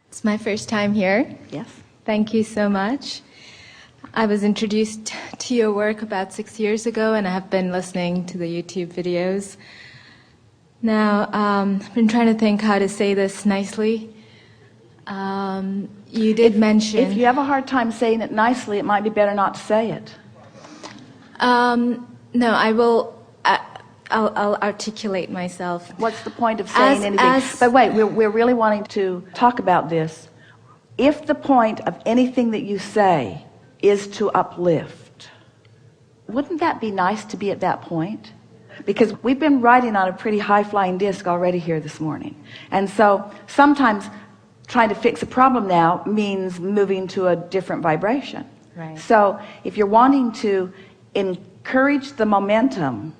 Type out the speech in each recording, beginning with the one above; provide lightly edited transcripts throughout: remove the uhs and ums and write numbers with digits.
It's my first time here. Yes. Thank you so much. I was introduced to your work about 6 years ago, and I have been listening to the YouTube videos. Now, I've been trying to think how to say this nicely. You did mention... If you have a hard time saying it nicely, it might be better not to say it. No, I will... I'll articulate myself. What's the point of saying anything? But wait, we're really wanting to talk about this. If the point of anything that you say is to uplift, wouldn't that be nice to be at that point? Because we've been riding on a pretty high-flying disc already here this morning. And so sometimes trying to fix a problem now means moving to a different vibration. Right. So if you're wanting to encourage the momentum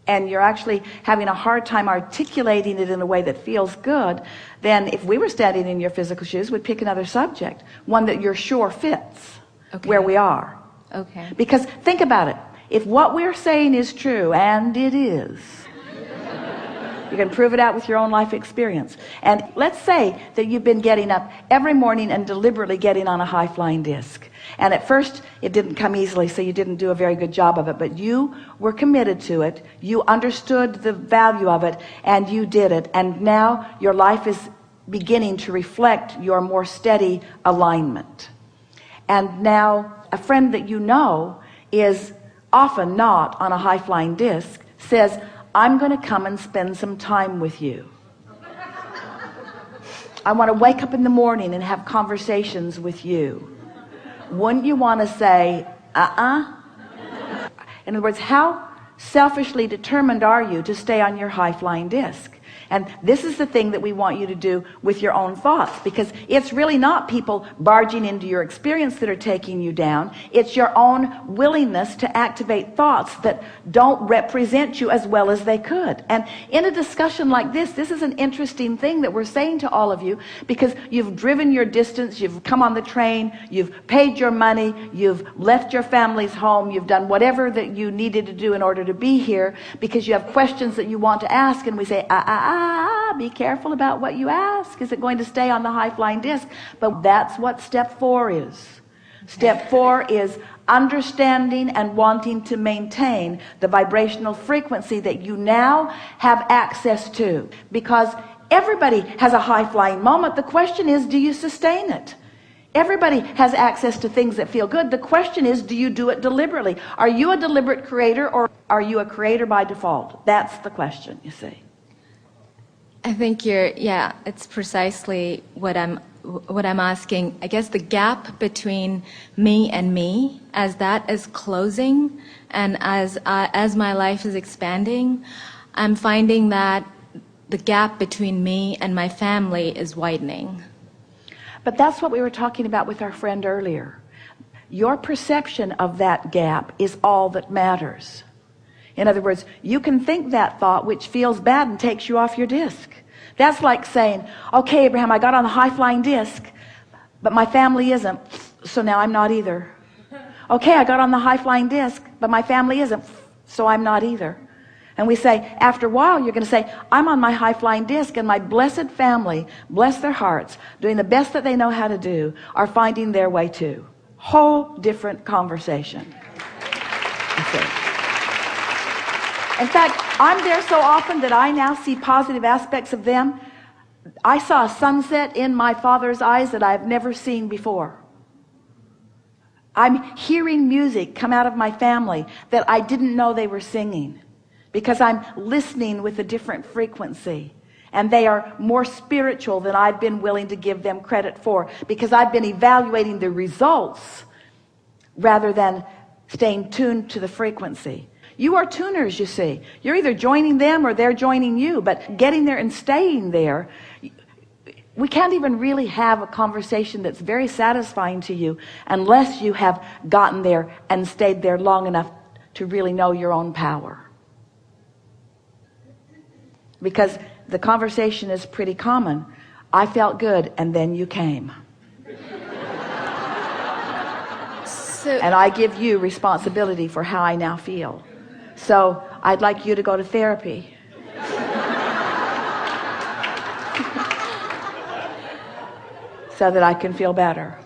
and you're actually having a hard time articulating it in a way that feels good, then if we were standing in your physical shoes, we'd pick another subject, one that you're sure fits where we are. Okay. Because think about it. If what we're saying is true, and it is, you can prove it out with your own life experience. And let's say that you've been getting up every morning and deliberately getting on a high-flying disc. And at first it didn't come easily, so you didn't do a very good job of it, but you were committed to it, you understood the value of it, and you did it. And now your life is beginning to reflect your more steady alignment. And now a friend that you know is often not on a high-flying disc says, I'm going to come and spend some time with you. I want to wake up in the morning and have conversations with you. Wouldn't you want to say, In other words, how selfishly determined are you to stay on your high-flying disc? And this is the thing that we want you to do with your own thoughts, because it's really not people barging into your experience that are taking you down. It's your own willingness to activate thoughts that don't represent you as well as they could. And in a discussion like this is an interesting thing that we're saying to all of you, because you've driven your distance, you've come on the train, you've paid your money, you've left your family's home, you've done whatever that you needed to do in order to be here, because you have questions that you want to ask. And we say, be careful about what you ask. Is it going to stay on the high-flying disc? But that's what step 4 is. Step 4 is understanding and wanting to maintain the vibrational frequency that you now have access to, because everybody has a high-flying moment. The question is, do you sustain it? Everybody has access to things that feel good. The question is, do you do it deliberately? Are you a deliberate creator, or are you a creator by default? That's the question, you see. I think it's precisely what I'm asking. I guess the gap between me and me, as that is closing, and as my life is expanding, I'm finding that the gap between me and my family is widening. But that's what we were talking about with our friend earlier. Your perception of that gap is all that matters. In other words, you can think that thought which feels bad and takes you off your disc. That's like saying, okay, Abraham, I got on the high-flying disc, but my family isn't, so now I'm not either. Okay, I got on the high-flying disc, but my family isn't, so I'm not either. And we say, after a while, you're going to say, I'm on my high-flying disc, and my blessed family, bless their hearts, doing the best that they know how to do, are finding their way too. Whole different conversation. You see. In fact, I'm there so often that I now see positive aspects of them. I saw a sunset in my father's eyes that I've never seen before. I'm hearing music come out of my family that I didn't know they were singing, because I'm listening with a different frequency. And they are more spiritual than I've been willing to give them credit for, because I've been evaluating the results rather than staying tuned to the frequency. You are tuners, you see. You're either joining them or they're joining you, but getting there and staying there, we can't even really have a conversation that's very satisfying to you unless you have gotten there and stayed there long enough to really know your own power. Because the conversation is pretty common. I felt good, and then you came. And I give you responsibility for how I now feel. So I'd like you to go to therapy. so that I can feel better.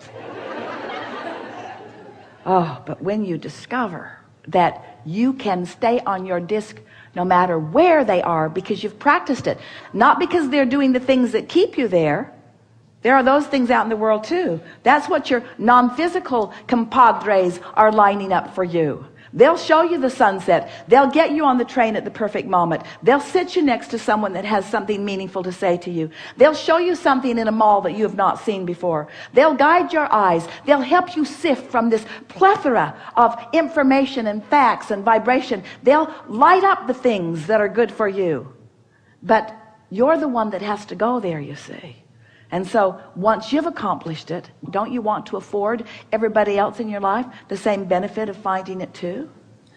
Oh, but when you discover that you can stay on your disc no matter where they are because you've practiced it, not because they're doing the things that keep you there. There are those things out in the world too. That's what your non-physical compadres are lining up for you. They'll show you the sunset. They'll get you on the train at the perfect moment. They'll sit you next to someone that has something meaningful to say to you. They'll show you something in a mall that you have not seen before. They'll guide your eyes. They'll help you sift from this plethora of information and facts and vibration. They'll light up the things that are good for you. But you're the one that has to go there, you see. And so once you've accomplished it, don't you want to afford everybody else in your life the same benefit of finding it too?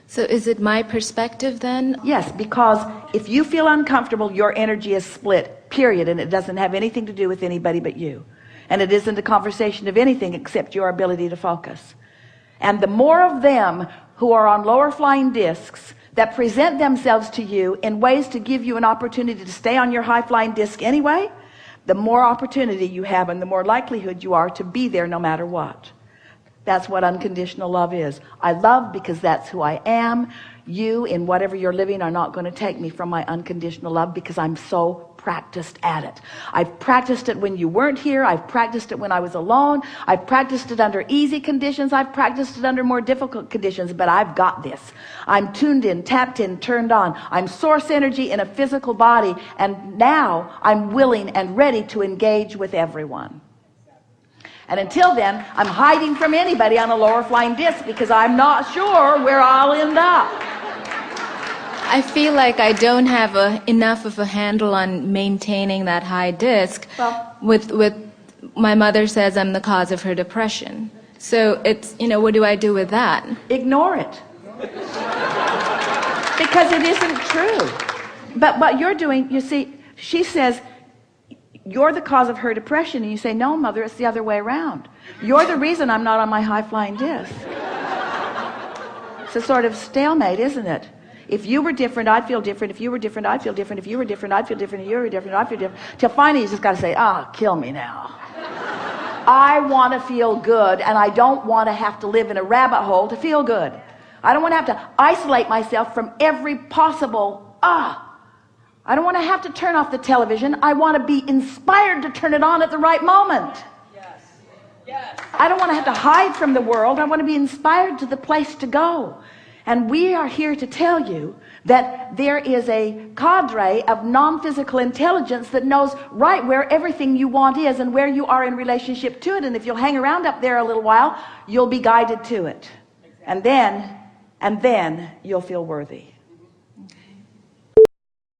So is it my perspective then? Yes, because if you feel uncomfortable, your energy is split, period, and it doesn't have anything to do with anybody but you. And it isn't a conversation of anything except your ability to focus. And the more of them who are on lower flying discs that present themselves to you in ways to give you an opportunity to stay on your high flying disc anyway, the more opportunity you have and the more likelihood you are to be there no matter what. That's what unconditional love is. I love because that's who I am. You, in whatever you're living, are not going to take me from my unconditional love because I'm so practiced at it. I've practiced it when you weren't here. I've practiced it when I was alone. I've practiced it under easy conditions. I've practiced it under more difficult conditions, but I've got this. I'm tuned in, tapped in, turned on. I'm source energy in a physical body, and now I'm willing and ready to engage with everyone. And until then, I'm hiding from anybody on a lower flying disc because I'm not sure where I'll end up. I feel like I don't have enough of a handle on maintaining that high disc. Well, with my mother says I'm the cause of her depression. So it's, what do I do with that? ignore it. Because it isn't true. But what you're doing, you see, she says, you're the cause of her depression. And you say, no, mother, it's the other way around. You're the reason I'm not on my high-flying disc. It's a sort of stalemate, isn't it? If you were different, I'd feel different. If you were different, I'd feel different. If you were different, I'd feel different. If you were different, I'd feel different. Till finally you just got to say, kill me now. I want to feel good, and I don't want to have to live in a rabbit hole to feel good. I don't want to have to isolate myself from every possible, I don't want to have to turn off the television. I want to be inspired to turn it on at the right moment. Yes. Yes. I don't want to have to hide from the world. I want to be inspired to the place to go. And we are here to tell you that there is a cadre of non-physical intelligence that knows right where everything you want is and where you are in relationship to it. And if you'll hang around up there a little while, you'll be guided to it. Exactly. And then you'll feel worthy.